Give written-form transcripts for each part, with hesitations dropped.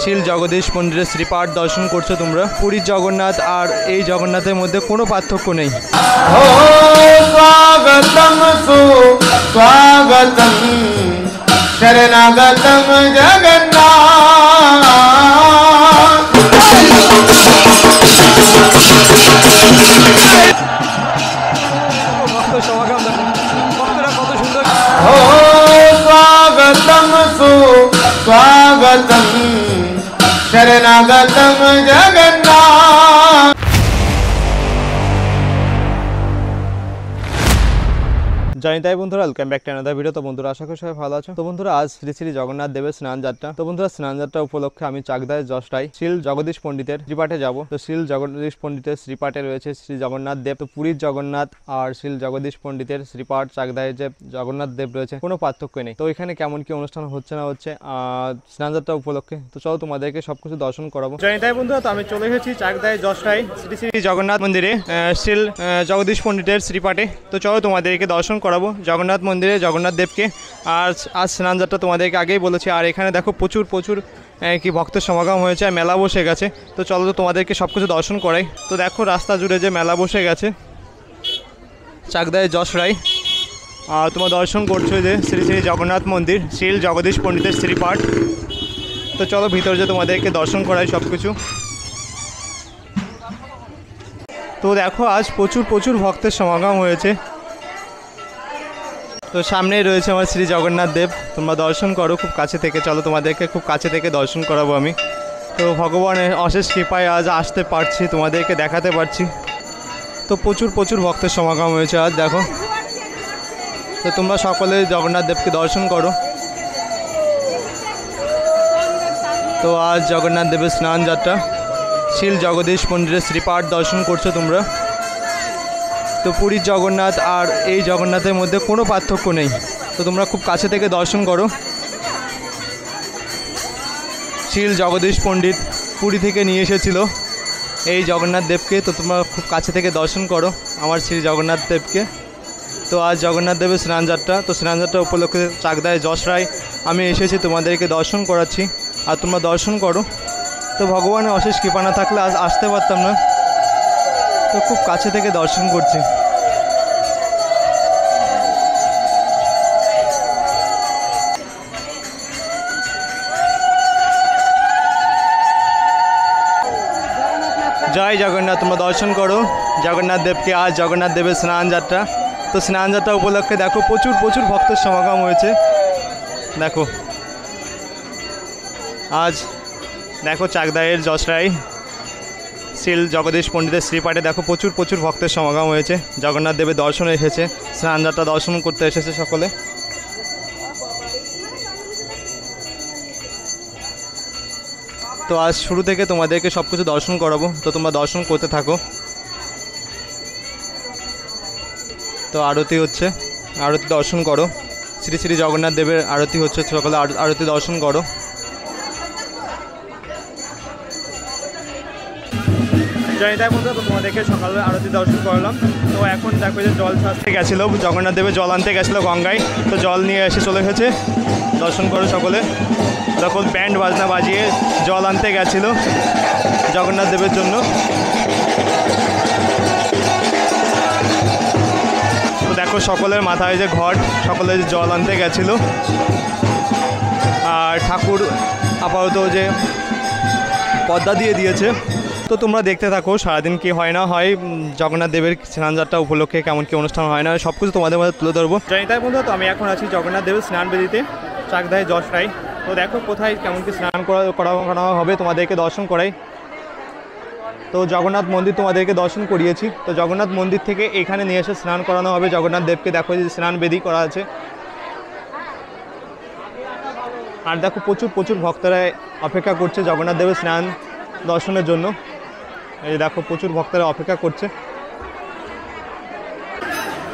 শিল জগদীশ মন্দিরের শ্রীপাঠ দর্শন করছো তোমরা। পুরীর জগন্নাথ আর এই জগন্নাথের মধ্যে কোনো পার্থক্য নেই। স্বাগতম সুস্বাগতম শরণাগতম জগন্নাথ। ভক্ত সমাগম দেখো, ভক্তরা কত সুন্দর। স্বাগতম সুস্বাগতম শরণাগতম জগন্নাথ। জানি তাই বন্ধুরা, welcome back to another video. তো বন্ধুরা আশা করি সবাই ভালো আছো। তো বন্ধুরা আজ শ্রী শ্রী জগন্নাথ দেবের স্নান যাত্রা। তো বন্ধুরা স্নান যাত্রা উপলক্ষে আমি চাকদায় জশটায় শিল জগদীশ পণ্ডিতের শ্রীপাঠে যাব। তো শিল জগদীশ পণ্ডিতের শ্রীপাঠে রয়েছে শ্রী জগন্নাথ দেব। তো পুরীর জগন্নাথ আর শিল জগদীশ পণ্ডিতের শ্রীপাঠ চাকদায় যে জগন্নাথ দেব রয়েছে কোনো পার্থক্য নেই। তো এখানে কেমন কি অনুষ্ঠান হচ্ছে না হচ্ছে স্নান যাত্রা উপলক্ষে, তো চলো তোমাদেরকে সবকিছু দর্শন করাবো। জানি তাই বন্ধুরা, তো আমি চলে এসেছি চাকদায় জশটায় শ্রী শ্রী জগন্নাথ মন্দিরে শিল জগদীশ পণ্ডিতের শ্রীপাঠে। তো চলো তোমাদেরকে দর্শন করাবো জগন্নাথ মন্দিরে জগন্নাথ দেবকে। আর আজ স্নান যাত্রা তোমাদেরকে আগেই বলেছি। আর এখানে দেখো প্রচুর কি ভক্তের সমাগম হয়েছে, আর মেলা বসে গেছে। তো চলো তো তোমাদেরকে সব কিছু দর্শন করাই। তো দেখো রাস্তা জুড়ে যে মেলা বসে গেছে চাকদায় যশরায়। আর তোমরা দর্শন করছো যে শ্রী শ্রী জগন্নাথ মন্দির শিল জগদীশ পণ্ডিতের শ্রীপাঠ। তো চলো ভিতরে যে তোমাদেরকে দর্শন করাই সব কিছু। তো দেখো আজ প্রচুর ভক্তের সমাগম হয়েছে। তো সামনেই রয়েছে আমার শ্রী জগন্নাথ দেব, তোমরা দর্শন করো খুব কাছে থেকে। চলো তোমাদেরকে খুব কাছে থেকে দর্শন করাবো আমি। তো ভগবানের অশেষ কৃপায় আজ আসতে পারছি, তোমাদেরকে দেখাতে পারছি। তো প্রচুর ভক্তের সমাগম হয়েছে আজ দেখো। তো তোমরা সকলে জগন্নাথ দেবকে দর্শন করো। তো আজ জগন্নাথ দেবের স্নান যাত্রা শিল জগদীশ মন্দিরের শ্রীপাঠ দর্শন করছো তোমরা। তো পুরীর জগন্নাথ আর এই জগন্নাথের মধ্যে কোনো পার্থক্য নেই। তো তোমরা খুব কাছে থেকে দর্শন করো। শিল জগদীশ পণ্ডিত পুরী থেকে নিয়ে এসেছিল এই জগন্নাথ দেবকে। তো তোমরা খুব কাছে থেকে দর্শন করো আমার শ্রী জগন্নাথ দেবকে। তো আজ জগন্নাথ দেবের স্নান যাত্রা। তো স্নান যাত্রা উপলক্ষে চাকদায় যশরায় আমি এসেছি, তোমাদেরকে দর্শন করাচ্ছি। আর তোমরা দর্শন করো। তো ভগবানের অশেষ কৃপা না থাকলে আজ আসতে পারতাম না। তো খুব কাছে থেকে দর্শন করছি। জয় জগন্নাথ, তোমরা দর্শন করো জগন্নাথ দেবকে। আজ জগন্নাথ দেবের স্নান যাত্রা। তো স্নান যাত্রা উপলক্ষে দেখো প্রচুর ভক্তের সমাগম হয়েছে দেখো। আজ দেখো চাকদায়ের যশরায় শিল জগদীশ পণ্ডিতের শ্রীপাঠে দেখো প্রচুর ভক্তের সমাগম হয়েছে। জগন্নাথ দেবের দর্শনে এসেছে, স্নান যাত্রা দর্শন করতে এসেছে সকলে। তো আজ শুরু থেকে তোমাদেরকে সব কিছু দর্শন করাবো, তো তোমরা দর্শন করতে থাকো। তো আরতি হচ্ছে, আরতি দর্শন করো। শ্রী শ্রী জগন্নাথ দেবের আরতি হচ্ছে, সকলে আরতি দর্শন করো। জানি তাই বন্ধুরা, তো তোমাদেরকে সকালে আরতি দর্শন করলাম। তো এখন দেখো যে জল সাজতে গেছিলো, জগন্নাথ দেবের জল আনতে গেছিলো গঙ্গায়। তো জল নিয়ে এসে চলে গেছে, দর্শন করো সকলে। তখন ব্যান্ড বাজনা বাজিয়ে জল আনতে গেছিলো জগন্নাথ দেবের জন্য। তো দেখো সকলের মাথায় যে ঘট, সকলে যে জল আনতে গেছিলো। আর ঠাকুর আপাতত যে পদ্মা দিয়ে দিয়েছে। তো তোমরা দেখতে থাকো সারাদিন কি হয় না হয় জগন্নাথ দেবের স্নান যাত্রা উপলক্ষে, কেমন কি অনুষ্ঠান হয় না সব কিছু তোমাদের মধ্যে তুলে ধরবো। জানি তাই বন্ধুরা, তো আমি এখন আছি জগন্নাথ দেবের স্নান বেদিতে চাকদায় যশরায়। তো দেখো কোথায় কেমন কি স্নান করা হবে, তোমাদেরকে দর্শন করাই। তো জগন্নাথ মন্দির তোমাদেরকে দর্শন করিয়েছি। তো জগন্নাথ মন্দির থেকে এখানে নিয়ে এসে স্নান করানো হবে জগন্নাথ দেবকে। দেখো যে স্নান বেদি করা আছে। আর দেখো প্রচুর ভক্তরা অপেক্ষা করছে জগন্নাথ দেবের স্নান দর্শনের জন্য। এই দেখো প্রচুর ভক্তরা অপেক্ষা করছে।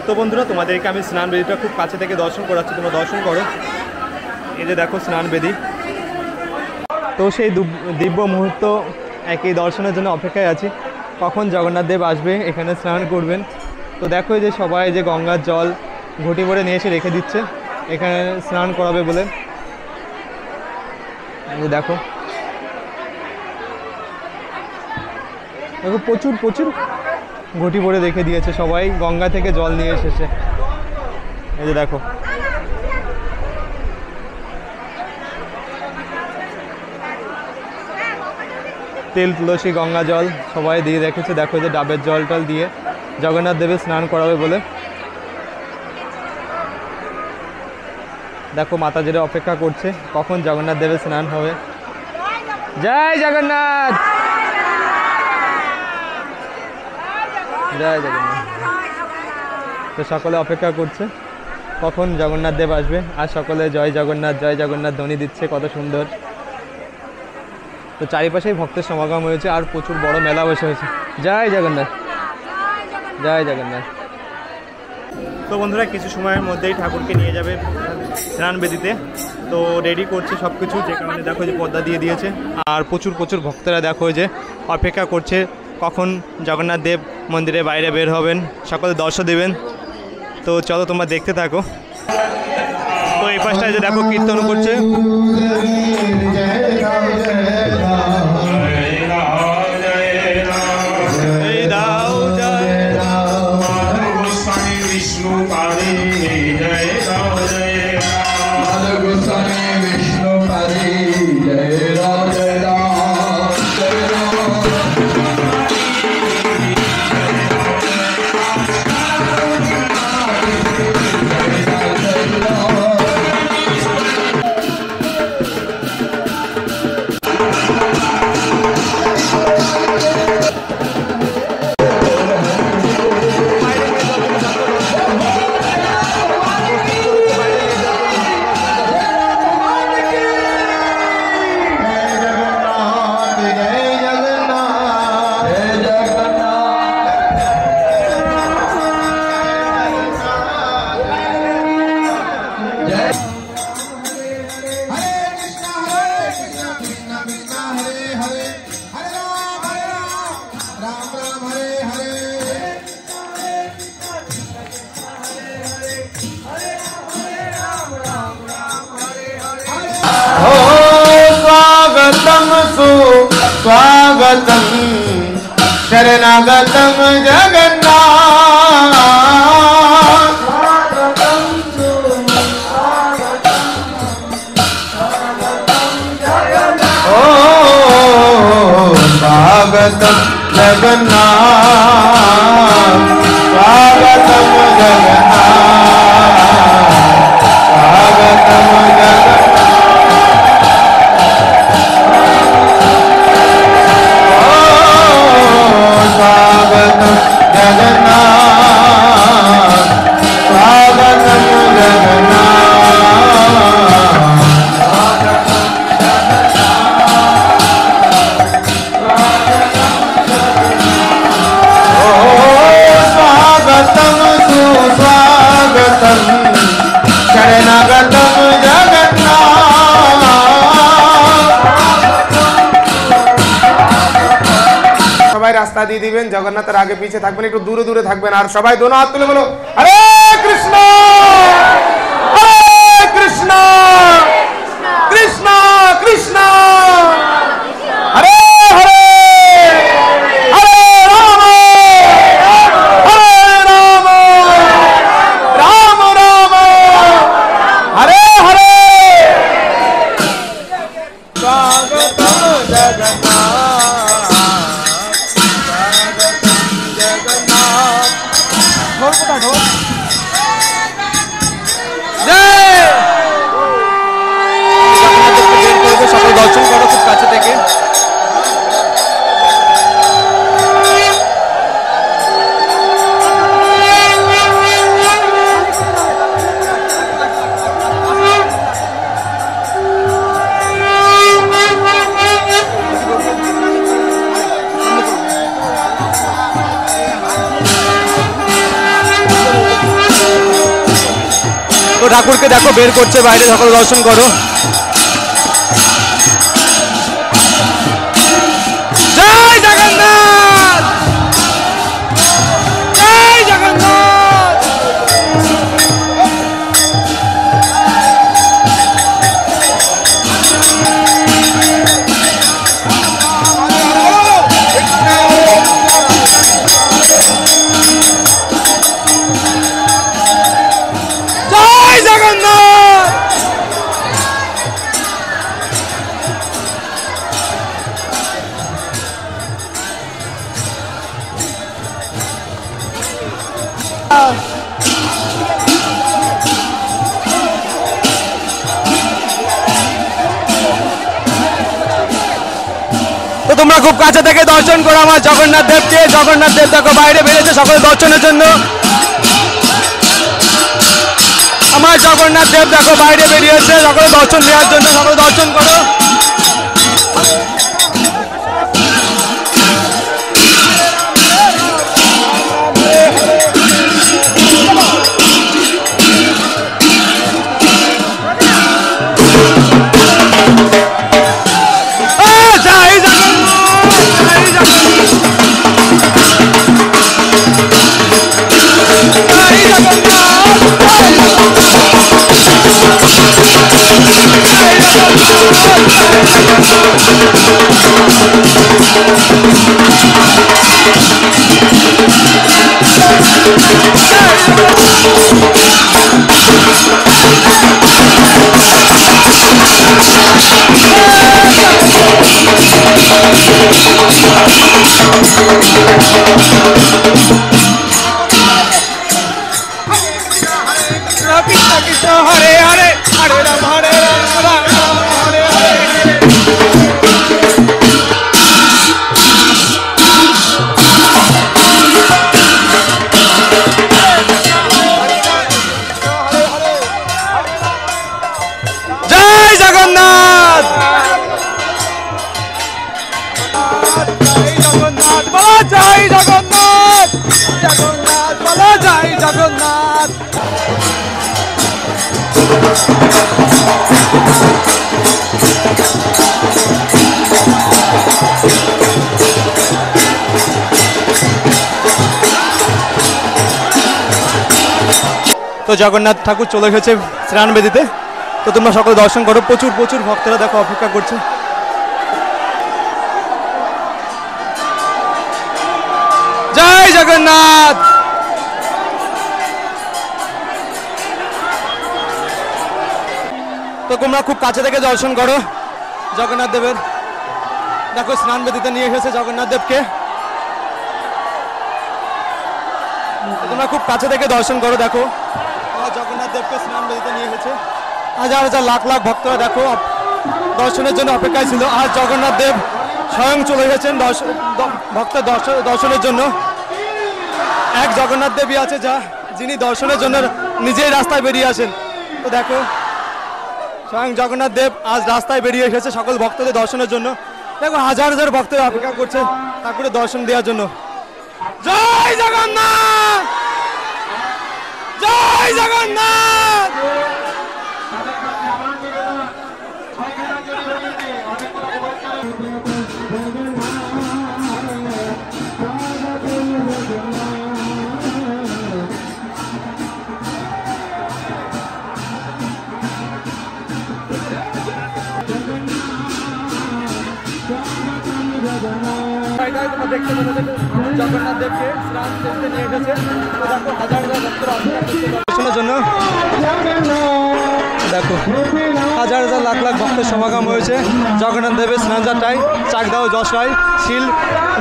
তো বন্ধুরা তোমাদেরকে আমি স্নান বেদিটা খুব কাছে থেকে দর্শন করাচ্ছি, তোমরা দর্শন করো। এই যে দেখো স্নান বেদি। তো সেই দিব্য মুহূর্ত একই দর্শনের জন্য অপেক্ষায় আছি, কখন জগন্নাথ দেব আসবে এখানে স্নান করবেন। তো দেখো যে সবাই যে গঙ্গার জল ঘটি ভরে নিয়ে এসে রেখে দিচ্ছে এখানে স্নান করাবে বলে। দেখো দেখো প্রচুর প্রচুর ঘটি ভরে রেখে দিয়েছে, সবাই গঙ্গা থেকে জল নিয়ে এসেছে। এই যে দেখো, তেল তুলসী গঙ্গা জল সবাই দিয়ে রেখেছে। দেখো যে ডাবের জল টল দিয়ে জগন্নাথ দেবের স্নান করাবে বলে। দেখো মাতাজিরা অপেক্ষা করছে কখন জগন্নাথ দেবের স্নান হবে। জয় জগন্নাথ, জয় জগন্নাথ। তো সকলে অপেক্ষা করছে কখন জগন্নাথ দেব আসবে, আর সকলে জয় জগন্নাথ ধ্বনি দিচ্ছে, কত সুন্দর। তো চারিপাশেই ভক্তের সমাগম হয়েছে, আর প্রচুর বড় মেলা বসে হয়েছে। জয় জগন্নাথ, জয় জগন্নাথ। তো বন্ধুরা কিছু সময়ের মধ্যেই ঠাকুরকে নিয়ে যাবে স্নান বেদিতে। তো রেডি করছে সব কিছু, যে কারণে দেখো যে পর্দা দিয়ে দিয়েছে। আর প্রচুর প্রচুর ভক্তরা দেখো যে অপেক্ষা করছে কখন জগন্নাথ দেব মন্দিরের বাইরে বের হবেন, সকলে দর্শন দেবেন। তো চলো তোমরা দেখতে থাকো। তো এই পাশটায় যে দেখো কীর্তন করছে। स्वागतम शरणागतम जगन्नाथ। ओ स्वागतम जगन्नाथ, स्वागतम जगन्नाथ, स्वागतम जगन्नाथ। রাস্তা দিয়ে দিবেন, জগন্নাথের আগে পিছে থাকবেন, একটু দূরে দূরে থাকবেন। আর সবাই দোনো হাত তুলে বলো হরে কৃষ্ণ হরে কৃষ্ণ কৃষ্ণ কৃষ্ণ হরে হরে হরে রাম হরে রাম রাম রাম হরে হরে। স্বাগতম জগন্নাথ, সকল দর্শন করো খুব কাছে থেকে। তো ঠাকুরকে দেখো বের করছে বাইরে, সকল দর্শন করো। জয় জগন্নাথ, জয় জগন্নাথ। তো তোমরা খুব কাছে থেকে দর্শন করো আমার জগন্নাথ দেবকে। জগন্নাথ দেব দেখো বাইরে বেরিয়েছে সকলে দর্শনের জন্য। আমার জগন্নাথ দেব দেখো বাইরে বেরিয়েছে সকলে দর্শন দেওয়ার জন্য। সকলে দর্শন করো। হরে হরে হরে রাম হরে রাম রাম রাম হরে হরে। জয় জগন্নাথ। জগন্নাথ বলো জয় জগন্নাথ। জগন্নাথ বলো জয় জগন্নাথ। তো জগন্নাথ ঠাকুর চলে গেছে স্নান বেদিতে। তো তোমরা সকলে দর্শন করো। প্রচুর প্রচুর ভক্তরা দেখো অপেক্ষা করছে। জয় জগন্নাথ। তো তোমরা খুব কাছে থেকে দর্শন করো জগন্নাথ দেবের। দেখো স্নান বেদিতে নিয়ে এসেছে জগন্নাথ দেবকে। তোমরা খুব কাছে থেকে দর্শন করো। দেখো আমার জগন্নাথ দেবকে স্নান বেদিতে নিয়ে এসেছে। হাজার হাজার লাখ লাখ ভক্তরা দেখো দর্শনের জন্য অপেক্ষায় ছিল। আজ জগন্নাথ দেব স্বয়ং চলে গেছেন ভক্ত দর্শনের জন্য। এক জগন্নাথ দেবই আছে যিনি দর্শনের জন্য নিজেই রাস্তায় বেরিয়ে আসেন। তো দেখো স্বয়ং জগন্নাথ দেব আজ রাস্তায় বেরিয়ে এসেছে সকল ভক্তদের দর্শনের জন্য। দেখো হাজার হাজার ভক্তরা অপেক্ষা করছে ঠাকুরের দর্শন দেওয়ার জন্য। জয় জগন্নাথ। জয় জগন্নাথ। দেখতে জগন্নাথ দেবকে স্নান করতে নিয়ে এসেছে। তো দেখো হাজার হাজার ভক্তরা দর্শনের জন্য। দেখো হাজার হাজার লাখ লাখ ভক্তের সমাগম হয়েছে জগন্নাথ দেবের স্নান যাত্রায় চাকদা ও যশোর শিল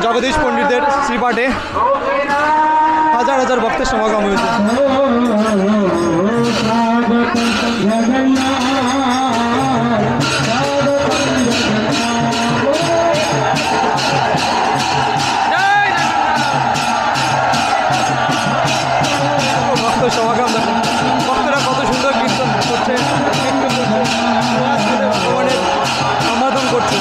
জগদীশ পণ্ডিতের শ্রীপাঠে হাজার হাজার ভক্তের সমাগম হয়েছে। সমাগম দেখো ভক্তরা কত সুন্দর কীর্তন করছে, ভগবানের সম্বোধন করছে।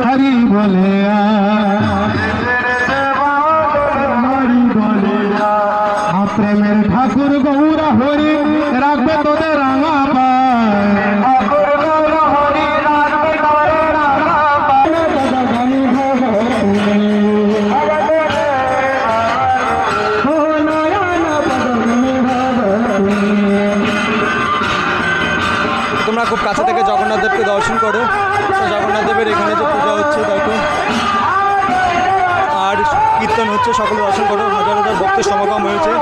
हरी बोले প্রেমের ঠাকুর গৌরা হরি রাখবে তোদের রাঙা তোমরা খুব কাছে থেকে জগন্নাথ দেবকে দর্শন করো। জগন্নাথ দেবের এখানে যে পূজা হচ্ছে দেখো। আর আর কীর্তন হচ্ছে, সকলে দর্শন করো। হাজার হাজার ভক্তের সমাগম হয়েছে।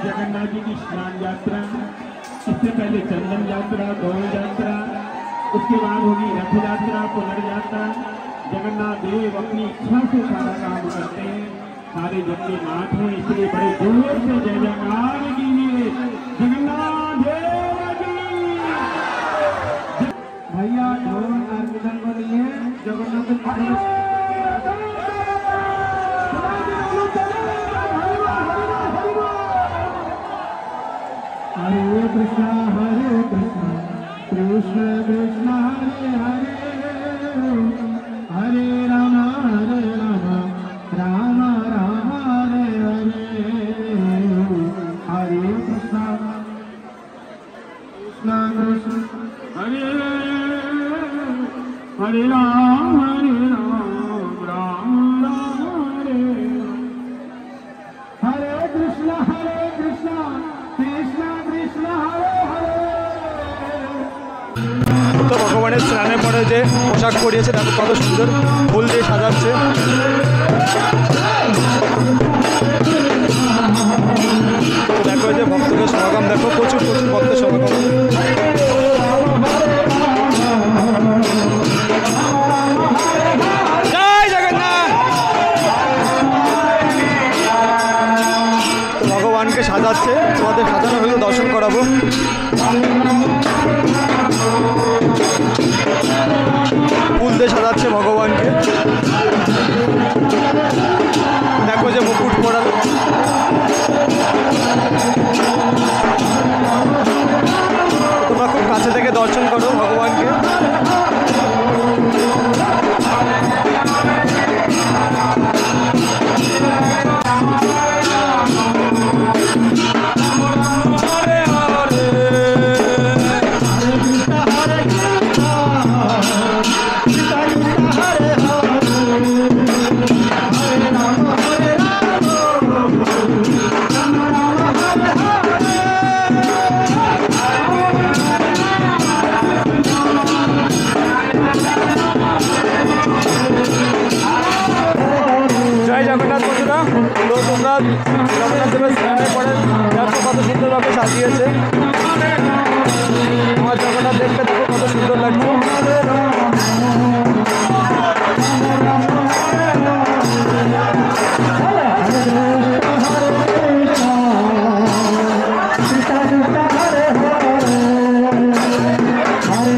जगन्नाथ जी की स्नान यात्रा, इससे पहले चंदन यात्रा, गौर यात्रा, उसके बाद होगी रथ यात्रा, पुनर्यात्रा। जगन्नाथ देव अपनी इच्छा से सारा काम करते हैं, सारे जग के नाथ हैं, इसलिए बड़े जोर से जय जयकार कीजिए जगन्नाथ देव की। भैया ढोल कीर्तन बनिए जगन्नाथ हरे कृष्ण कृष्ण कृष्ण हरे हरे, हरे राम राम राम हरे हरे। हरे कृष्ण कृष्ण कृष्ण हरे हरे राम राम राम हरे हरे कृष्ण कृष्ण कृष्ण हरे हरे। তো ভগবানের স্নানের পরে যে পোশাক পরিয়েছে দেখো কত সুন্দর, ফুল দিয়ে সাজাচ্ছে। দেখো যে ভক্তদের সমাগম, দেখো প্রচুর প্রচুর ভক্তের সমাগম। জয় জগন্নাথ। তো ভগবানকে সাজাচ্ছে, তোমাদের সাজানো হলেও দর্শন করাবো। ফুল দিয়ে সাজাচ্ছে ভগবানকে, দেখো যে মুকুট পরা। তোমরা খুব কাছে থেকে দর্শন করো ভগবানকে। জগন্নাথ বন্ধুরা, তো তোমরা জগন্নাথ দেবের স্নানের পরে দেখো কত সুন্দরভাবে সাজিয়েছে। আমার জগন্নাথ দেবকে দেখো কত সুন্দর লাগছে। हरे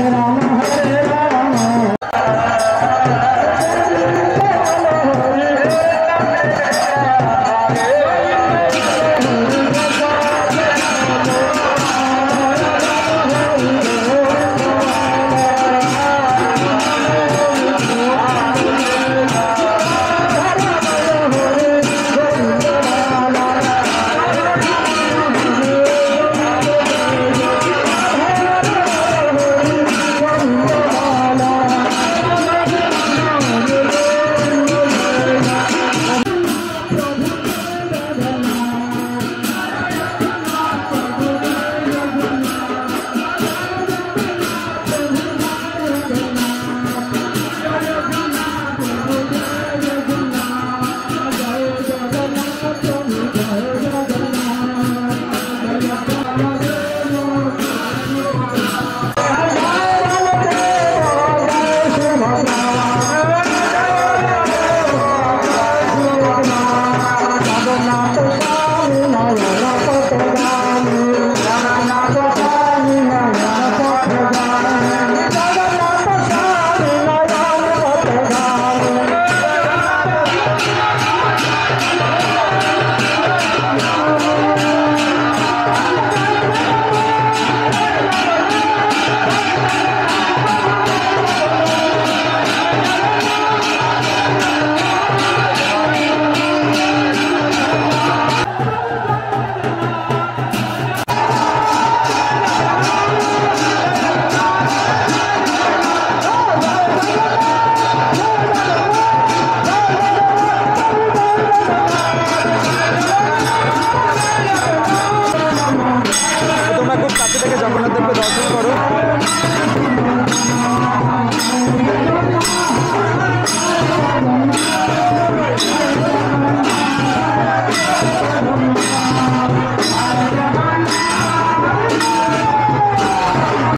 থেকে জগন্নাথ দেবকে দর্শন করো।